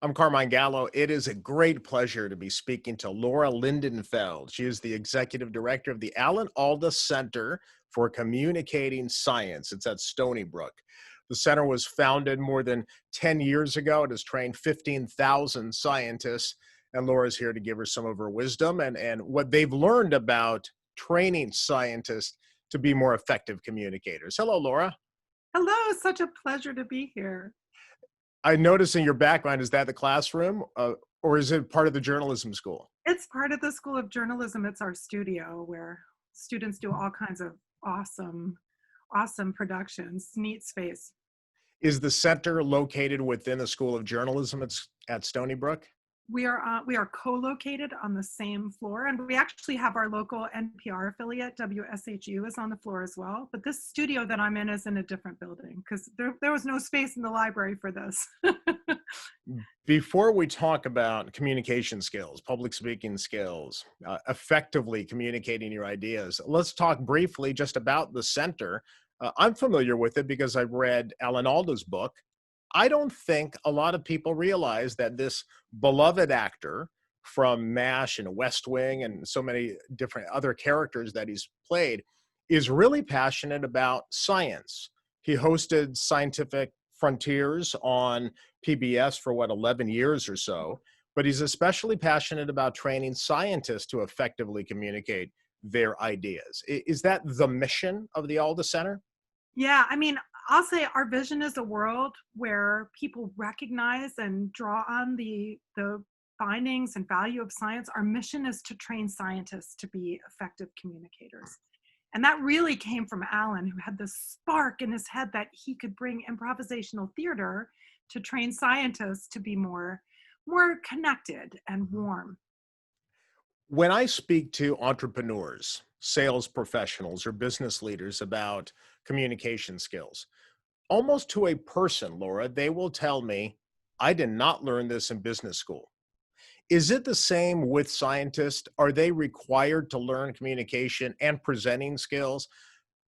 I'm Carmine Gallo. It is a great pleasure to be speaking to Laura Lindenfeld. She is the executive director of the Alan Alda Center for Communicating Science. It's at Stonybrook. The center was founded more than 10 years ago. It has trained 15,000 scientists, and Laura's here to give her some of her wisdom and what they've learned about training scientists to be more effective communicators. Hello, Laura. Hello, such a pleasure to be here. I notice in your background, is that the classroom or is it part of the journalism school? It's part of the School of Journalism. It's our studio where students do all kinds of awesome productions. Neat space. Is the center located within the School of Journalism at Stony Brook? We are co-located on the same floor, and we actually have our local NPR affiliate, WSHU, is on the floor as well. But this studio that I'm in is in a different building because there was no space in the library for this. Before we talk about communication skills, public speaking skills, effectively communicating your ideas, let's talk briefly just about the center. I'm familiar with it because I've read Alan Alda's book. I don't think a lot of people realize that this beloved actor from MASH and West Wing and so many different other characters that he's played is really passionate about science. He hosted Scientific Frontiers on PBS for 11 years or so, but he's especially passionate about training scientists to effectively communicate their ideas. Is that the mission of the Alda Center? Yeah, I mean, I'll say our vision is a world where people recognize and draw on the findings and value of science. Our mission is to train scientists to be effective communicators. And that really came from Alan, who had this spark in his head that he could bring improvisational theater to train scientists to be more connected and warm. When I speak to entrepreneurs, sales professionals, or business leaders about communication skills, almost to a person, Laura, they will tell me, I did not learn this in business school. Is it the same with scientists? Are they required to learn communication and presenting skills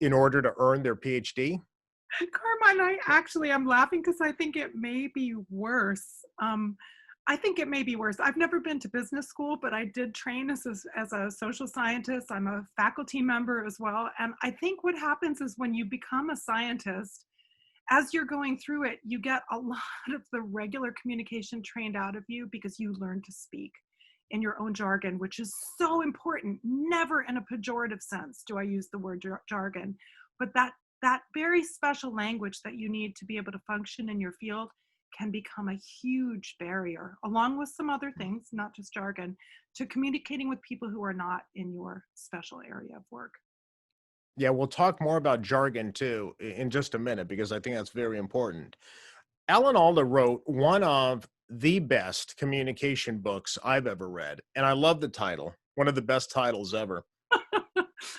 in order to earn their PhD? Carmine, I'm laughing because I think it may be worse. I think it may be worse. I've never been to business school, but I did train as a social scientist. I'm a faculty member as well. And I think what happens is when you become a scientist, as you're going through it, you get a lot of the regular communication trained out of you because you learn to speak in your own jargon, which is so important. Never in a pejorative sense do I use the word jargon, but that very special language that you need to be able to function in your field can become a huge barrier, along with some other things, not just jargon, to communicating with people who are not in your special area of work. Yeah, we'll talk more about jargon too in just a minute because I think that's very important. Alan Alda wrote one of the best communication books I've ever read, and I love the title, one of the best titles ever.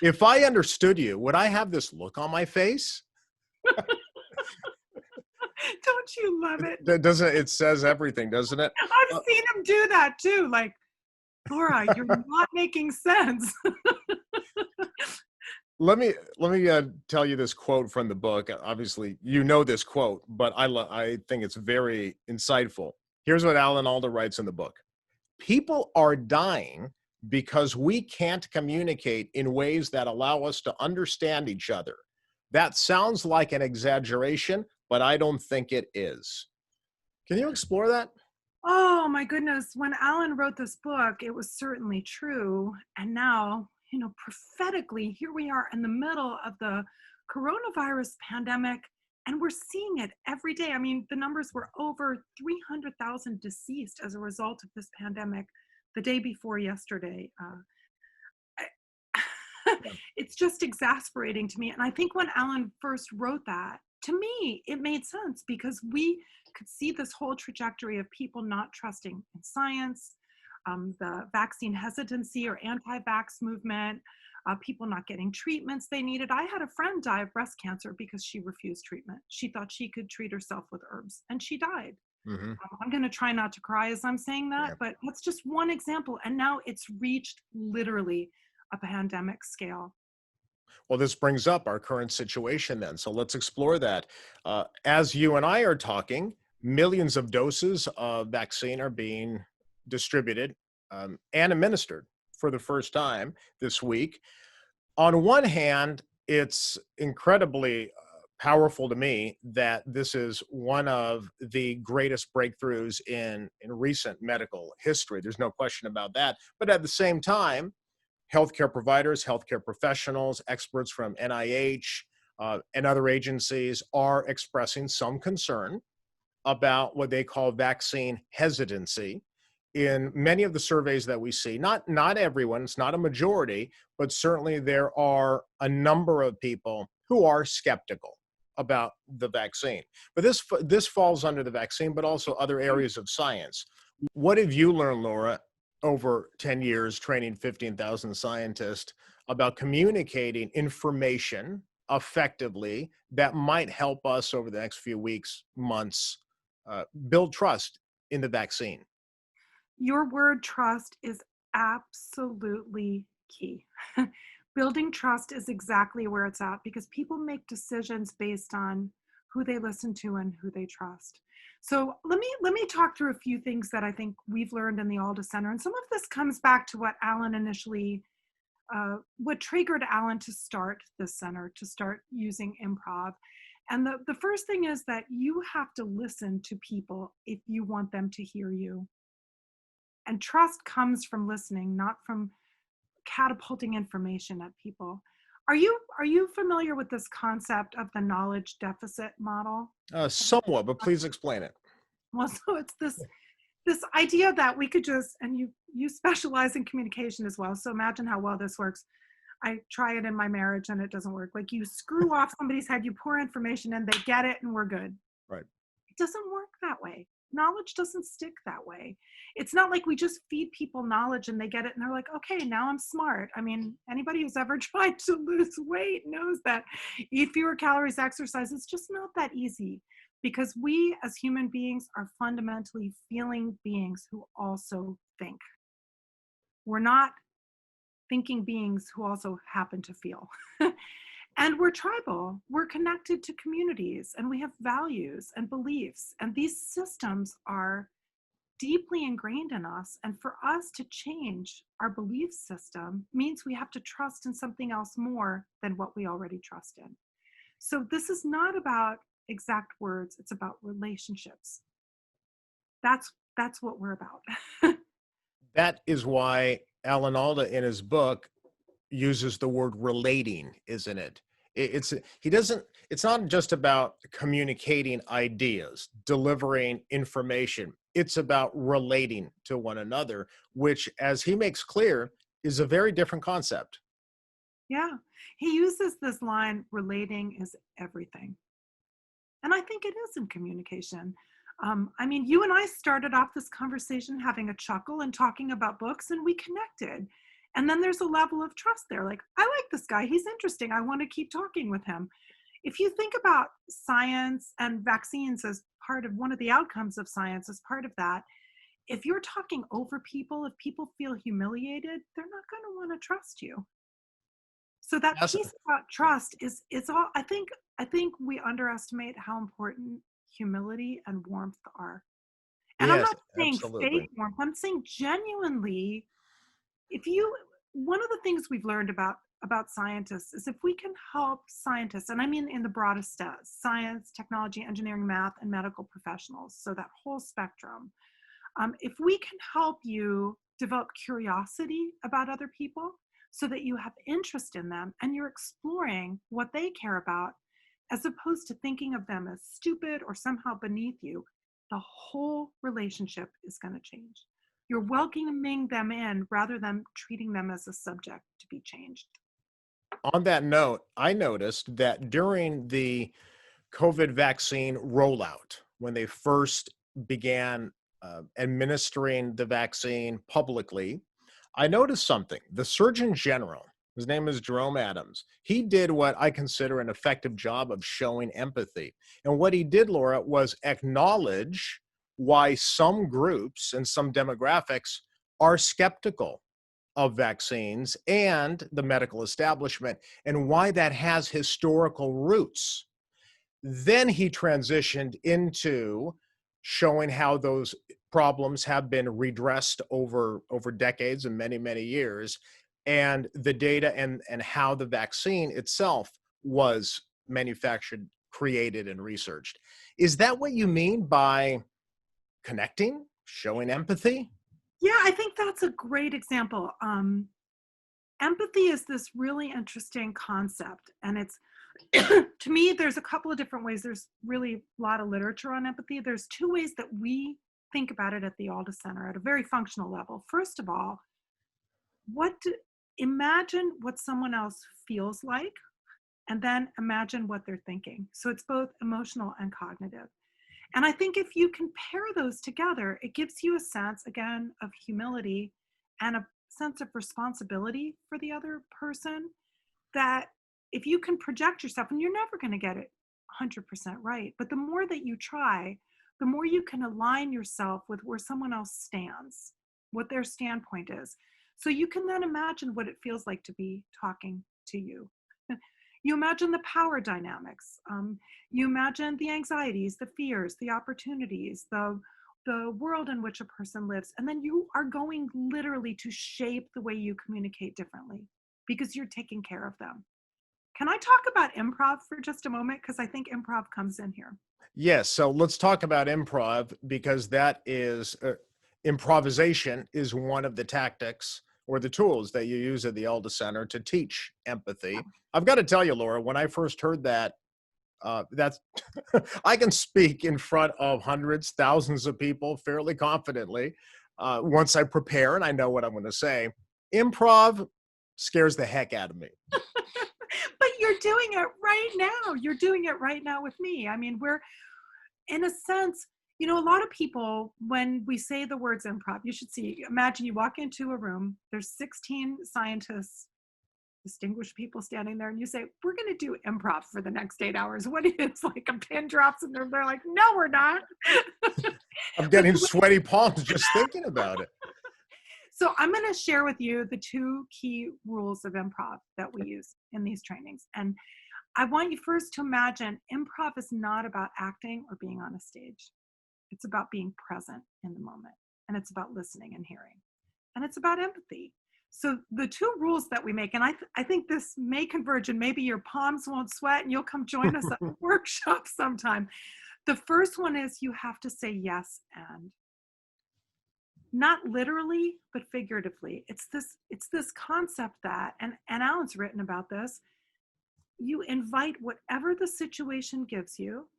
If I understood you, would I have this look on my face? Don't you love it? That doesn't it says everything, doesn't it? I've seen him do that too. Like, Laura, you're not making sense. Let me tell you this quote from the book. Obviously, you know this quote, but I think it's very insightful. Here's what Alan Alda writes in the book. People are dying because we can't communicate in ways that allow us to understand each other. That sounds like an exaggeration, but I don't think it is. Can you explore that? Oh my goodness. When Alan wrote this book, it was certainly true. And now, prophetically, here we are in the middle of the coronavirus pandemic, and we're seeing it every day. I mean, the numbers were over 300,000 deceased as a result of this pandemic the day before yesterday. It's just exasperating to me. And I think when Alan first wrote that, to me, it made sense because we could see this whole trajectory of people not trusting in science, the vaccine hesitancy or anti-vax movement, people not getting treatments they needed. I had a friend die of breast cancer because she refused treatment. She thought she could treat herself with herbs and she died. Mm-hmm. I'm going to try not to cry as I'm saying that, but that's just one example. And now it's reached literally a pandemic scale. Well, this brings up our current situation then. So let's explore that. As you and I are talking, millions of doses of vaccine are being distributed and administered for the first time this week. On one hand, it's incredibly powerful to me that this is one of the greatest breakthroughs in recent medical history. There's no question about that. But at the same time, healthcare providers, healthcare professionals, experts from NIH and other agencies are expressing some concern about what they call vaccine hesitancy. In many of the surveys that we see, not everyone, it's not a majority, but certainly there are a number of people who are skeptical about the vaccine. But this falls under the vaccine, but also other areas of science. What have you learned, Laura, over 10 years training 15,000 scientists about communicating information effectively that might help us over the next few weeks, months, build trust in the vaccine? Your word trust is absolutely key. Building trust is exactly where it's at, because people make decisions based on who they listen to and who they trust. So let me talk through a few things that I think we've learned in the Alda Center. And some of this comes back to what Alan initially, what triggered Alan to start this center, to start using improv. And the first thing is that you have to listen to people if you want them to hear you. And trust comes from listening, not from catapulting information at people. Are you familiar with this concept of the knowledge deficit model? Somewhat, but please explain it. Well, so it's this idea that we could just, and you specialize in communication as well, so imagine how well this works. I try it in my marriage and it doesn't work. Like, you screw off somebody's head, you pour information in, they get it, and we're good. Right. It doesn't work that way. Knowledge doesn't stick that way. It's not like we just feed people knowledge and they get it and they're like, okay, now I'm smart. I mean, anybody who's ever tried to lose weight knows that eat fewer calories, exercise, it's just not that easy, because we as human beings are fundamentally feeling beings who also think. We're not thinking beings who also happen to feel. And we're tribal, we're connected to communities, and we have values and beliefs. And these systems are deeply ingrained in us. And for us to change our belief system means we have to trust in something else more than what we already trust in. So this is not about exact words, it's about relationships. That's what we're about. That is why Alan Alda in his book uses the word relating, isn't it? It's not just about communicating ideas, delivering information. It's about relating to one another, which, as he makes clear, is a very different concept. Yeah, he uses this line, relating is everything. And I think it is in communication. I mean, you and I started off this conversation having a chuckle and talking about books, and we connected. And then there's a level of trust there. Like, I like this guy. He's interesting. I want to keep talking with him. If you think about science and vaccines as part of one of the outcomes of science, as part of that, if you're talking over people, if people feel humiliated, they're not going to want to trust you. So that Yes. piece about trust is all. I think we underestimate how important humility and warmth are. And I'm Yes, not saying absolutely. fake warmth. I'm saying genuinely. One of the things we've learned about scientists is if we can help scientists, and I mean in the broadest sense, science, technology, engineering, math, and medical professionals, so that whole spectrum, if we can help you develop curiosity about other people so that you have interest in them and you're exploring what they care about, as opposed to thinking of them as stupid or somehow beneath you, the whole relationship is going to change. You're welcoming them in rather than treating them as a subject to be changed. On that note, I noticed that during the COVID vaccine rollout, when they first began administering the vaccine publicly, I noticed something. The Surgeon General, his name is Jerome Adams, he did what I consider an effective job of showing empathy. And what he did, Laura, was acknowledge why some groups and some demographics are skeptical of vaccines and the medical establishment, and why that has historical roots. Then he transitioned into showing how those problems have been redressed over decades and many, many years, and the data and how the vaccine itself was manufactured, created, and researched. Is that what you mean by connecting, showing empathy? Yeah, I think that's a great example. Empathy is this really interesting concept, and it's to me, there's a couple of different ways. There's really a lot of literature on empathy. There's two ways that we think about it at the Alda Center at a very functional level. First of all, imagine what someone else feels like, and then imagine what they're thinking. So it's both emotional and cognitive. And I think if you can pair those together, it gives you a sense, again, of humility and a sense of responsibility for the other person, that if you can project yourself, and you're never going to get it 100% right, but the more that you try, the more you can align yourself with where someone else stands, what their standpoint is. So you can then imagine what it feels like to be talking to you. You imagine the power dynamics. You imagine the anxieties, the fears, the opportunities, the world in which a person lives. And then you are going literally to shape the way you communicate differently because you're taking care of them. Can I talk about improv for just a moment? Because I think improv comes in here. Yes. So let's talk about improv, because that is improvisation is one of the tactics or the tools that you use at the Alda Center to teach empathy. I've got to tell you, Laura, when I first heard that, that's I can speak in front of hundreds, thousands of people fairly confidently once I prepare and I know what I'm going to say. Improv scares the heck out of me. But you're doing it right now. You're doing it right now with me. I mean, we're, in a sense, a lot of people, when we say the words improv, you should see, imagine you walk into a room, there's 16 scientists, distinguished people standing there, and you say, we're going to do improv for the next 8 hours. What is, like, a pin drops and they're like, no, we're not. I'm getting sweaty palms just thinking about it. So I'm going to share with you the two key rules of improv that we use in these trainings. And I want you first to imagine improv is not about acting or being on a stage. It's about being present in the moment. And it's about listening and hearing. And it's about empathy. So the two rules that we make, and I think this may converge, and maybe your palms won't sweat and you'll come join us at a workshop sometime. The first one is you have to say yes and. Not literally, but figuratively. It's this concept that, and Alan's written about this, you invite whatever the situation gives you,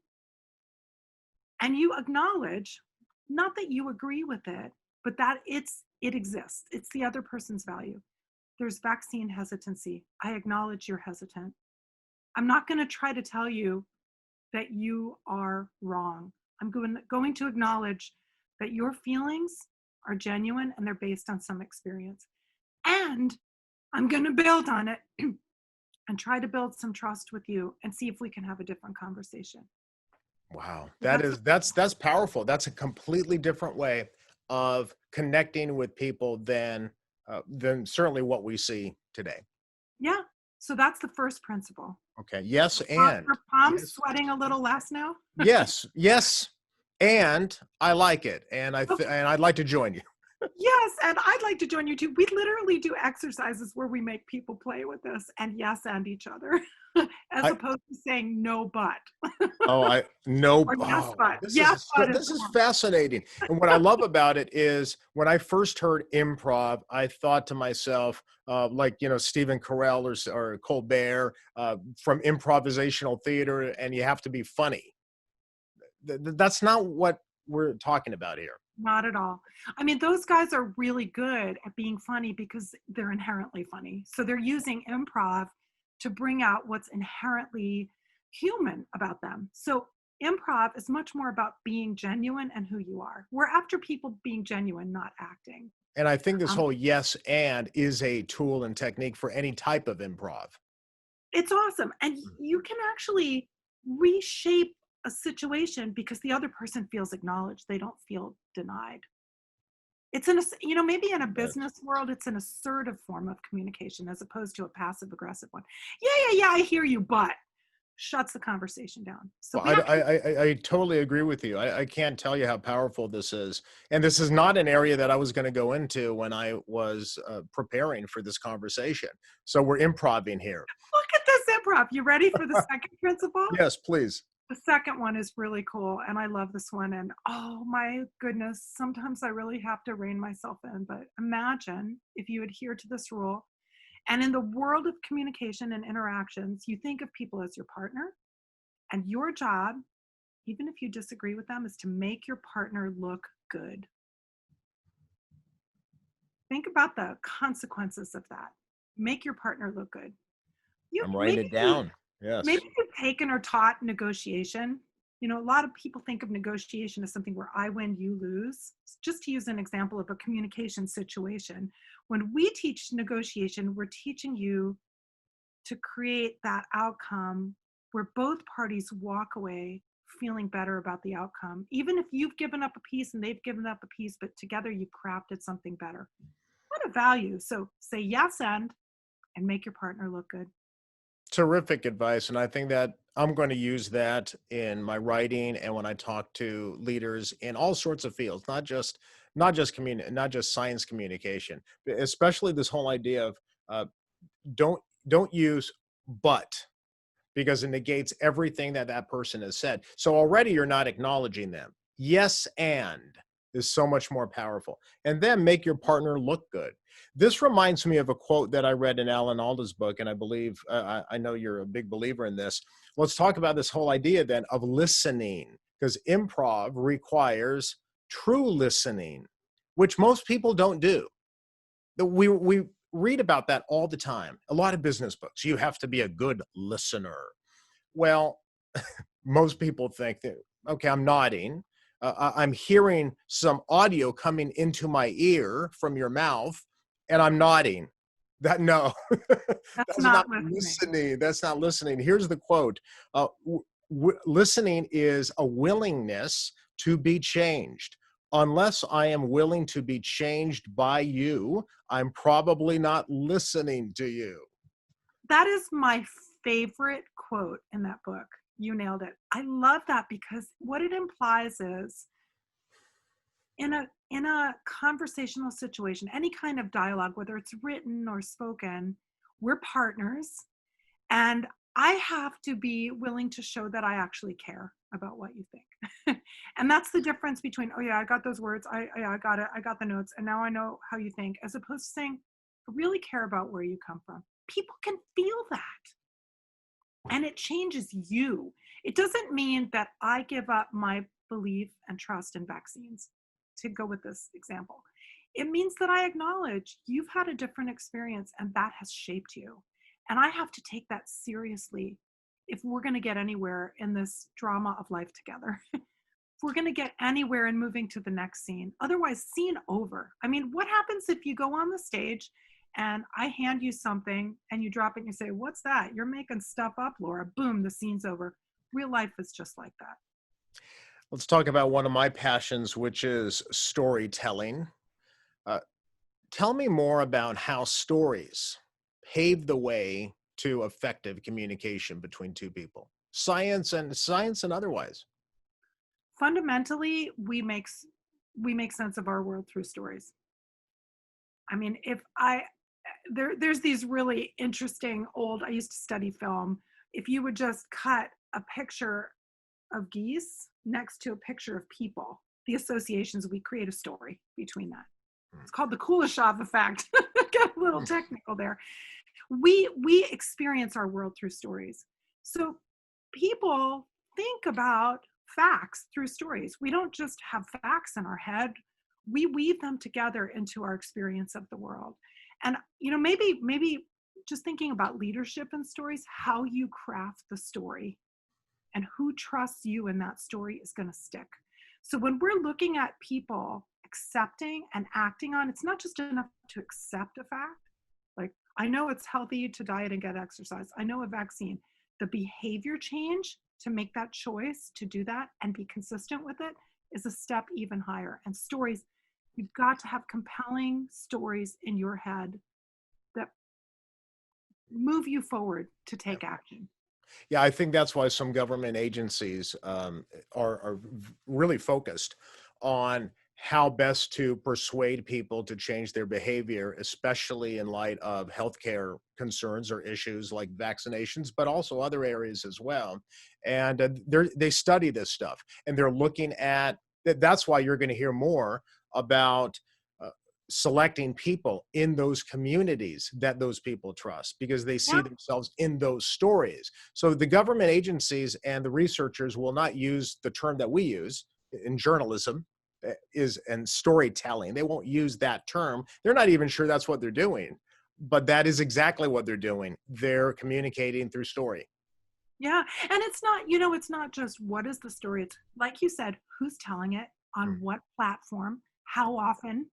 and you acknowledge, not that you agree with it, but that it exists. It's the other person's value. There's vaccine hesitancy. I acknowledge you're hesitant. I'm not going to try to tell you that you are wrong. I'm going to acknowledge that your feelings are genuine and they're based on some experience. And I'm going to build on it and try to build some trust with you and see if we can have a different conversation. Wow. That's powerful. That's a completely different way of connecting with people than certainly what we see today. Yeah. So that's the first principle. Okay. Yes. And your palms sweating a little less now? Yes. Yes. And I like it. And and I'd like to join you. Yes, and I'd like to join you too. We literally do exercises where we make people play with this and yes and each other, as opposed to saying no but. No. Or yes but. This is fascinating. And what I love about it is when I first heard improv, I thought to myself, Stephen Carell or Colbert from improvisational theater, and you have to be funny. That's not what we're talking about here. Not at all. I mean, those guys are really good at being funny because they're inherently funny. So they're using improv to bring out what's inherently human about them. So improv is much more about being genuine and who you are. We're after people being genuine, not acting. And I think this whole yes and is a tool and technique for any type of improv. It's awesome. And you can actually reshape a situation because the other person feels acknowledged. They don't feel denied. It's maybe in a business world, it's an assertive form of communication as opposed to a passive aggressive one. Yeah, I hear you, but shuts the conversation down. So Well, we actually, I totally agree with you. I can't tell you how powerful this is. And this is not an area that I was going to go into when I was preparing for this conversation. So we're improving here. look at this improv. You ready for the second principle? Yes, please. The second one is really cool, and I love this one. And oh my goodness, sometimes I really have to rein myself in. But imagine if you adhere to this rule. And in the world of communication and interactions, you think of people as your partner, and your job, even if you disagree with them, is to make your partner look good. Think about the consequences of that. Make your partner look good. You I'm writing maybe it down. Yes. maybe you've taken or taught negotiation. You know, a lot of people think of negotiation as something where I win, you lose. Just to use an example of a communication situation, when we teach negotiation, we're teaching you to create that outcome where both parties walk away feeling better about the outcome, even if you've given up a piece and they've given up a piece, but together you crafted something better. What a value. So say yes and make your partner look good. Terrific advice. And I think that I'm going to use that in my writing and when I talk to leaders in all sorts of fields, not just science communication, but especially this whole idea of uh, don't use but, because it negates everything that that person has said. So already you're not acknowledging them. Yes, and is so much more powerful. And then make your partner look good. This reminds me of a quote that I read in Alan Alda's book, and I believe, I know you're a big believer in this. Let's talk about this whole idea then of listening, because improv requires true listening, which most people don't do. We read about that all the time. A lot of business books. You have to be a good listener. Well, most people think that, okay, I'm nodding. I'm hearing some audio coming into my ear from your mouth, and I'm nodding. That no, That's that's not not listening. listening. That's not listening. Here's the quote: "Listening is a willingness to be changed. Unless I am willing to be changed by you, I'm probably not listening to you." That is my favorite quote in that book. You nailed it. I love that because what it implies is in a conversational situation, any kind of dialogue, whether it's written or spoken, we're partners, and I have to be willing to show that I actually care about what you think. And that's the difference between, oh yeah, I got those words, I got it, I got the notes, and now I know how you think, as opposed to saying, I really care about where you come from. People can feel that, and it changes you. It doesn't mean that I give up my belief and trust in vaccines, to go with this example. It means that I acknowledge you've had a different experience and that has shaped you. And I have to take that seriously if we're going to get anywhere in this drama of life together. If we're going to get anywhere in moving to the next scene. Otherwise, scene over. I mean, what happens if you go on the stage and I hand you something and you drop it and you say, "What's that? You're making stuff up, Laura." Boom, the scene's over. Real life is just like that. Let's talk about one of my passions, which is storytelling. Uh, Tell me more about how stories pave the way to effective communication between two people, science and otherwise. Fundamentally, we make sense of our world through stories. I mean, if I there's these really interesting old, I used to study film. If you would just cut a picture of geese next to a picture of people, the associations, we create a story between that. It's called the Kuleshov effect. Got a little technical there. We experience our world through stories. So people think about facts through stories. We don't just have facts in our head. We weave them together into our experience of the world. And maybe just thinking about leadership in stories, how you craft the story and who trusts you in that story is going to stick. So when we're looking at people accepting and acting on, it's not just enough to accept a fact. Like, I know it's healthy to diet and get exercise. I know a vaccine. The behavior change to make that choice to do that and be consistent with it is a step even higher. And stories, you've got to have compelling stories in your head that move you forward to take action. Yeah, I think that's why some government agencies are really focused on how best to persuade people to change their behavior, especially in light of healthcare concerns or issues like vaccinations, but also other areas as well. And they study this stuff, and they're looking at that. That's why you're going to hear more about uh, selecting people in those communities that those people trust because they see Yeah. themselves in those stories. So the government agencies and the researchers will not use the term that we use in journalism is and storytelling. They won't use that term. They're not even sure that's what they're doing, but that is exactly what they're doing. They're communicating through story. Yeah. And it's not, it's not just what is the story. It's like you said, who's telling it, on Mm. what platform, how often,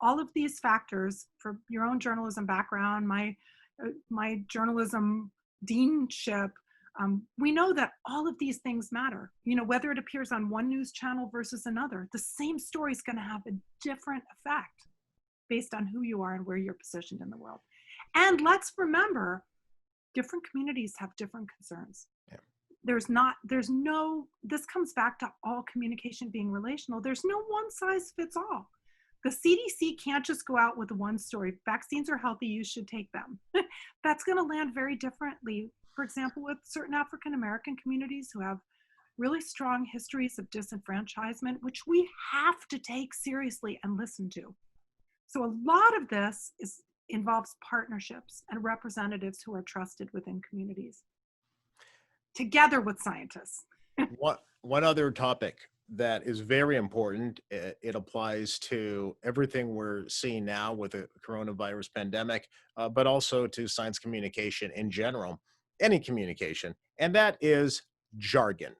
all of these factors for your own journalism background, my journalism deanship. We know that all of these things matter. Whether it appears on one news channel versus another, the same story is going to have a different effect based on who you are and where you're positioned in the world. And let's remember, different communities have different concerns. Yeah. This comes back to all communication being relational. There's no one size fits all. The CDC can't just go out with one story. Vaccines are healthy, you should take them. That's going to land very differently. For example, with certain African American communities who have really strong histories of disenfranchisement, which we have to take seriously and listen to. So a lot of this involves partnerships and representatives who are trusted within communities, together with scientists. One other topic that is very important, it applies to everything we're seeing now with the coronavirus pandemic, but also to science communication in general, any communication, and that is jargon.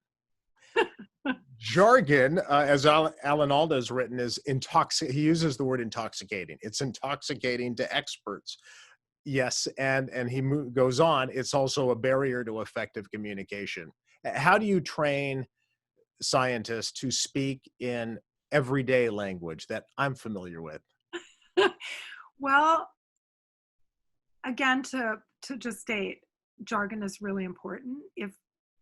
Jargon, as Alan Alda has written, is he uses the word intoxicating. It's intoxicating to experts. Yes, and he goes on. It's also a barrier to effective communication. How do you train scientists to speak in everyday language that I'm familiar with? Well, again, to just state, jargon is really important. If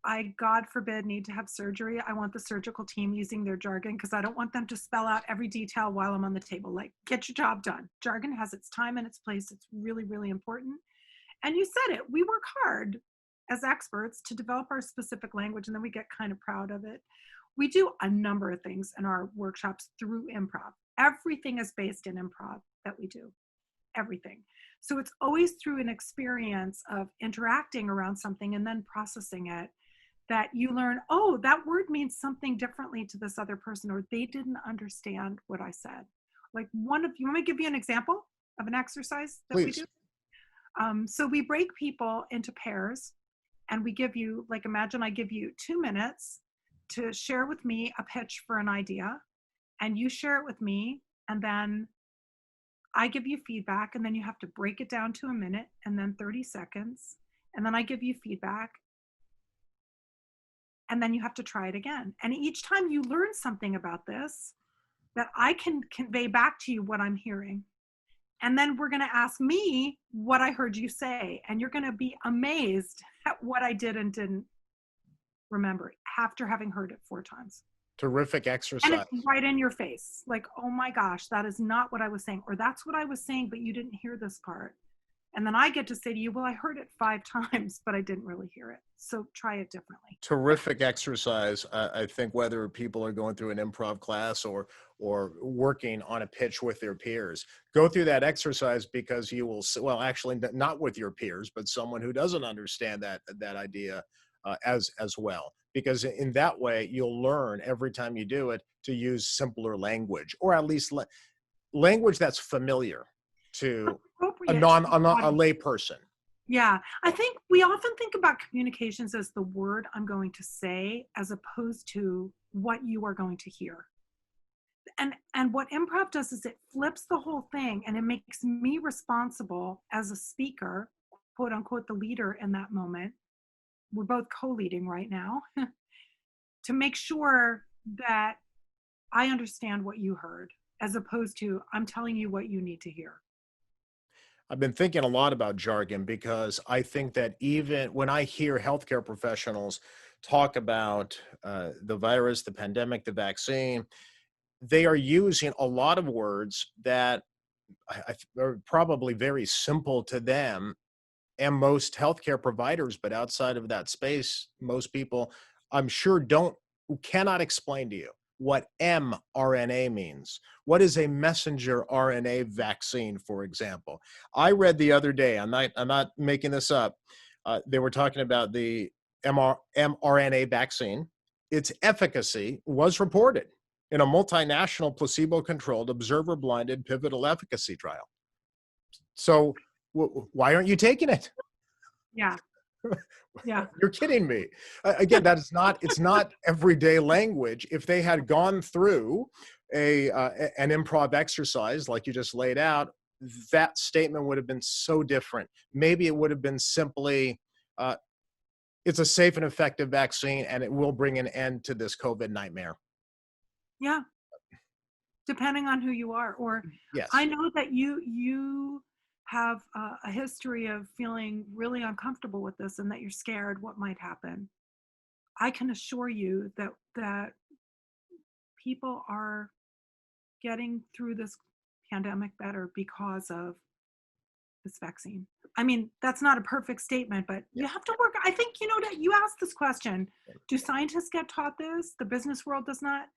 I, God forbid, need to have surgery, I want the surgical team using their jargon because I don't want them to spell out every detail while I'm on the table. Like, get your job done. Jargon has its time and its place. It's really, really important. And you said it, we work hard as experts to develop our specific language, and then we get kind of proud of it. We do a number of things in our workshops through improv. Everything is based in improv that we do, everything. So it's always through an experience of interacting around something and then processing it that you learn, oh, that word means something differently to this other person, or they didn't understand what I said. Like you want me to give you an example of an exercise that we Please. do? So we break people into pairs, and we give you, like, imagine I give you 2 minutes to share with me a pitch for an idea, and you share it with me, and then I give you feedback, and then you have to break it down to a minute and then 30 seconds, and then I give you feedback, and then you have to try it again. And each time you learn something about this that I can convey back to you what I'm hearing. And then we're going to ask me what I heard you say. And you're going to be amazed at what I did and didn't remember after having heard it 4 times. Terrific And exercise. it's right in your face. Like, oh my gosh, that is not what I was saying. Or that's what I was saying, but you didn't hear this part. And then I get to say to you, well, I heard it 5 times, but I didn't really hear it. So try it differently. Terrific exercise. I think whether people are going through an improv class or working on a pitch with their peers, go through that exercise because you will, well, actually not with your peers, but someone who doesn't understand that idea as well. Because in that way, you'll learn every time you do it to use simpler language, or at least language that's familiar to Appropriate to the a audience. lay person. Yeah, I think we often think about communications as the word I'm going to say, as opposed to what you are going to hear. And what improv does is it flips the whole thing, and it makes me responsible as a speaker, quote unquote, the leader in that moment. We're both co-leading right now to make sure that I understand what you heard, as opposed to I'm telling you what you need to hear. I've been thinking a lot about jargon because I think that even when I hear healthcare professionals talk about the virus, the pandemic, the vaccine, they are using a lot of words that are probably very simple to them and most healthcare providers, but outside of that space, most people, I'm sure, cannot explain to you what mRNA means. What is a messenger RNA vaccine, for example? I read the other day, I'm not making this up. They were talking about the mRNA vaccine. Its efficacy was reported in a multinational placebo-controlled, observer-blinded pivotal efficacy trial. So why aren't you taking it? Yeah. Yeah. You're kidding me. Again, that is not, it's not everyday language. If they had gone through an improv exercise like you just laid out, that statement would have been so different. Maybe it would have been simply, uh, it's a safe and effective vaccine and it will bring an end to this COVID nightmare. Yeah. Depending on who you are. Or I Yes. know that you have a history of feeling really uncomfortable with this and that you're scared what might happen. I can assure you that people are getting through this pandemic better because of this vaccine. I mean, that's not a perfect statement, but Yeah. you have to work. I think, that you asked this question. Do scientists get taught this? The business world does not.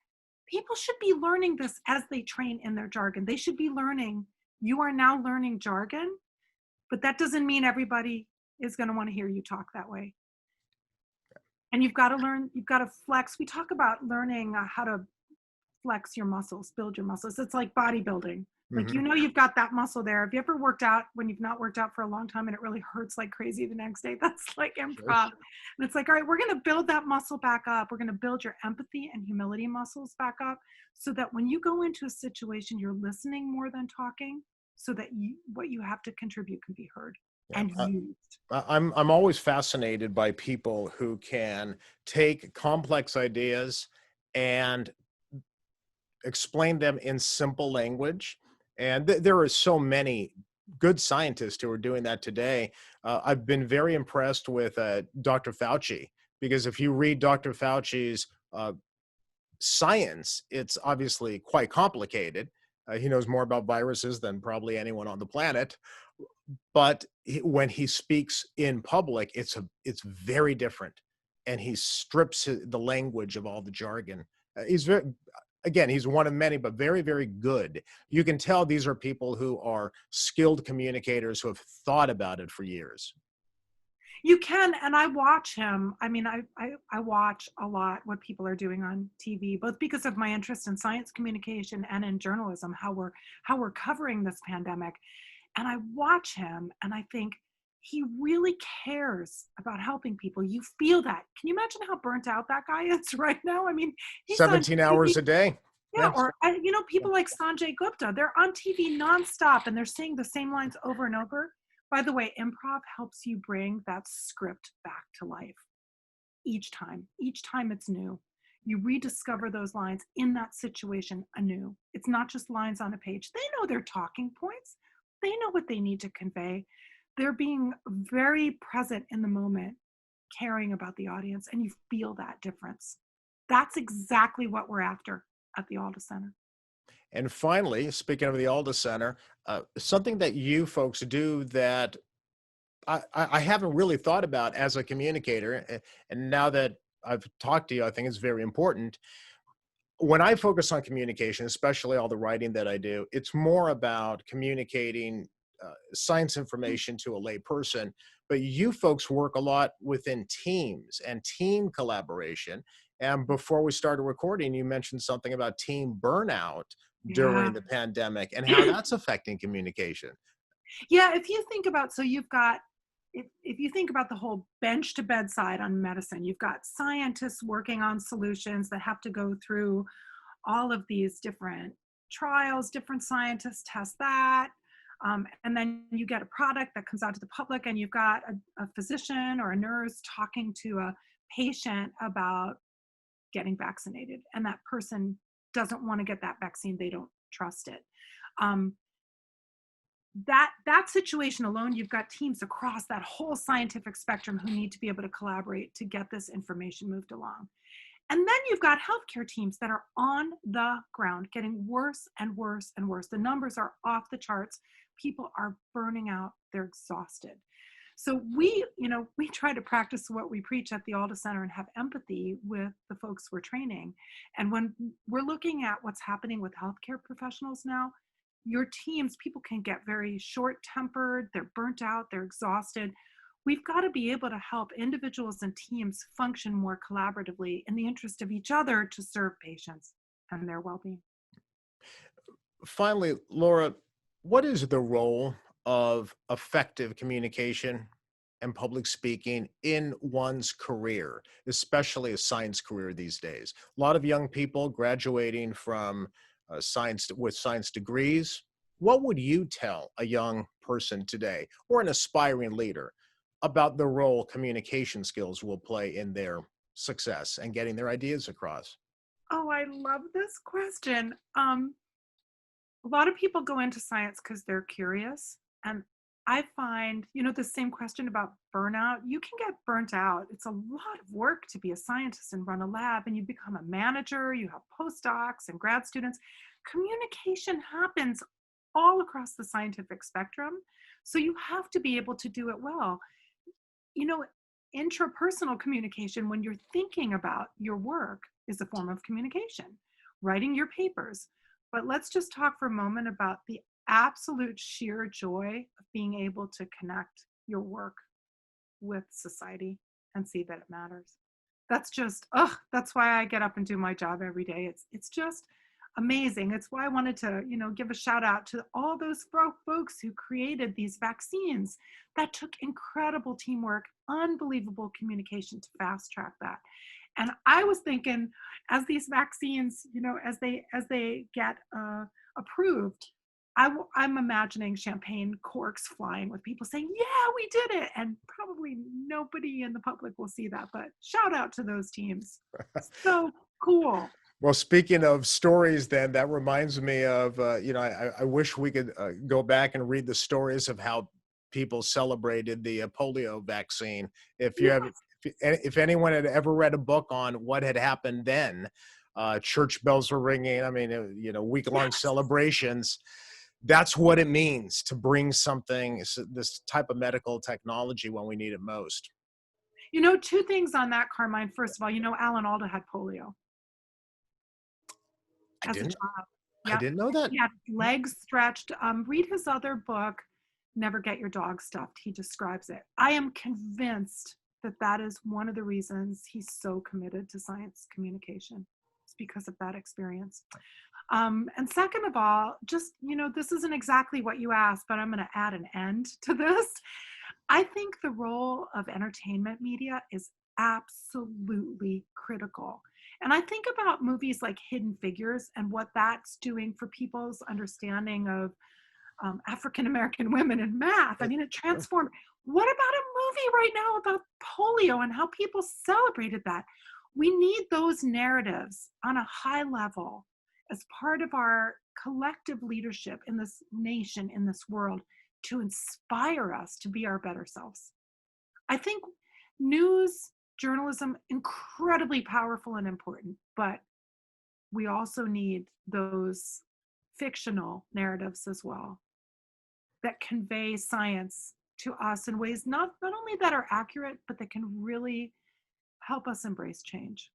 People should be learning this as they train in their jargon. They should be learning. You are now learning jargon, but that doesn't mean everybody is going to want to hear you talk that way. And you've got to learn, you've got to flex. We talk about learning how to flex your muscles, build your muscles. It's like bodybuilding. Like, Mhm. you've got that muscle there. Have you ever worked out when you've not worked out for a long time and it really hurts like crazy the next day? That's like Sure. improv. And it's like, all right, we're going to build that muscle back up. We're going to build your empathy and humility muscles back up so that when you go into a situation, you're listening more than talking so that what you have to contribute can be heard Yeah. and used. I'm always fascinated by people who can take complex ideas and explain them in simple language. And there are so many good scientists who are doing that today. I've been very impressed with Dr. Fauci, because if you read Dr. Fauci's science, it's obviously quite complicated. He knows more about viruses than probably anyone on the planet. But when he speaks in public, it's very different, and he strips the language of all the jargon. He's very, again, he's one of many, but very, very good. You can tell these are people who are skilled communicators who have thought about it for years. You can, and I watch him. I mean, I watch a lot what people are doing on TV, both because of my interest in science communication and in journalism, how we're covering this pandemic. And I watch him and I think he really cares about helping people. You feel that. Can you imagine how burnt out that guy is right now? I mean, he's on 17 TV. hours a day. Yeah, Yes. or people like Sanjay Gupta, they're on TV nonstop and they're saying the same lines over and over. By the way, improv helps you bring that script back to life each time. Each time it's new. You rediscover those lines in that situation anew. It's not just lines on a page. They know their talking points. They know what they need to convey. They're being very present in the moment, caring about the audience, and you feel that difference. That's exactly what we're after at the Alda Center. And finally, speaking of the Alda Center, something that you folks do that I haven't really thought about as a communicator, and now that I've talked to you, I think it's very important. When I focus on communication, especially all the writing that I do, it's more about communicating science information to a lay person. But you folks work a lot within teams and team collaboration. And before we started recording, you mentioned something about team burnout Yeah. during the pandemic and how that's affecting communication. Yeah, if you think about, so you've got, if you think about the whole bench to bedside on medicine, you've got scientists working on solutions that have to go through all of these different trials, different scientists test that. And then you get a product that comes out to the public, and you've got a physician or a nurse talking to a patient about getting vaccinated. And that person doesn't want to get that vaccine, they don't trust it. Um, that situation alone, you've got teams across that whole scientific spectrum who need to be able to collaborate to get this information moved along. And then you've got healthcare teams that are on the ground getting worse and worse and worse. The numbers are off the charts. People are burning out. They're exhausted. So we try to practice what we preach at the Alda Center and have empathy with the folks we're training. And when we're looking at what's happening with healthcare professionals now, your teams, people can get very short-tempered, they're burnt out, they're exhausted. We've got to be able to help individuals and teams function more collaboratively in the interest of each other to serve patients and their well-being. Finally, Laura, what is the role of effective communication and public speaking in one's career, especially a science career these days? A lot of young people graduating from science with science degrees. What would you tell a young person today or an aspiring leader about the role communication skills will play in their success and getting their ideas across? Oh, I love this question. A lot of people go into science because they're curious. And I find, the same question about burnout, you can get burnt out. It's a lot of work to be a scientist and run a lab, and you become a manager, you have postdocs and grad students. Communication happens all across the scientific spectrum. So you have to be able to do it well. Intrapersonal communication, when you're thinking about your work, is a form of communication, writing your papers. But let's just talk for a moment about the absolute sheer joy of being able to connect your work with society and see that it matters. That's just, that's why I get up and do my job every day. It's just amazing. It's why I wanted to, give a shout out to all those folks who created these vaccines. That took incredible teamwork, unbelievable communication to fast track that. And I was thinking, as these vaccines, as they get approved, I'm imagining champagne corks flying with people saying, "Yeah, we did it!" And probably nobody in the public will see that, but shout out to those teams. So cool. Well, speaking of stories, then that reminds me of, I wish we could go back and read the stories of how people celebrated the polio vaccine. If you Yeah. have, if anyone had ever read a book on what had happened then, church bells were ringing. I mean, week-long Yes. celebrations. That's what it means to bring something, this type of medical technology when we need it most. Two things on that, Carmine. First of all, Alan Alda had polio I as a didn't, child. I Yeah. didn't know that. He had his legs stretched. Read his other book, Never Get Your Dog Stuffed. He describes it. I am convinced that is one of the reasons he's so committed to science communication. It's because of that experience. And second of all, just, this isn't exactly what you asked, but I'm going to add an end to this. I think the role of entertainment media is absolutely critical. And I think about movies like Hidden Figures and what that's doing for people's understanding of African American women in math. I mean, it transformed. What about a movie right now about polio and how people celebrated that? We need those narratives on a high level as part of our collective leadership in this nation, in this world, to inspire us to be our better selves. I think news, journalism, incredibly powerful and important, but we also need those fictional narratives as well that convey science to us in ways not only that are accurate, but that can really help us embrace change.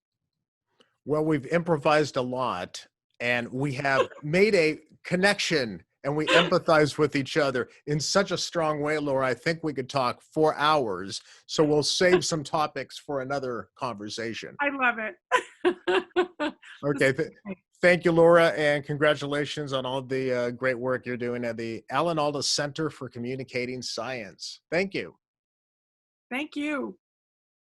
Well, we've improvised a lot and we have made a connection and we empathize with each other in such a strong way, Laura. I think we could talk for hours. So we'll save some topics for another conversation. I love it. Okay. Thank you, Laura, and congratulations on all the great work you're doing at the Alan Alda Center for Communicating Science. Thank you. Thank you.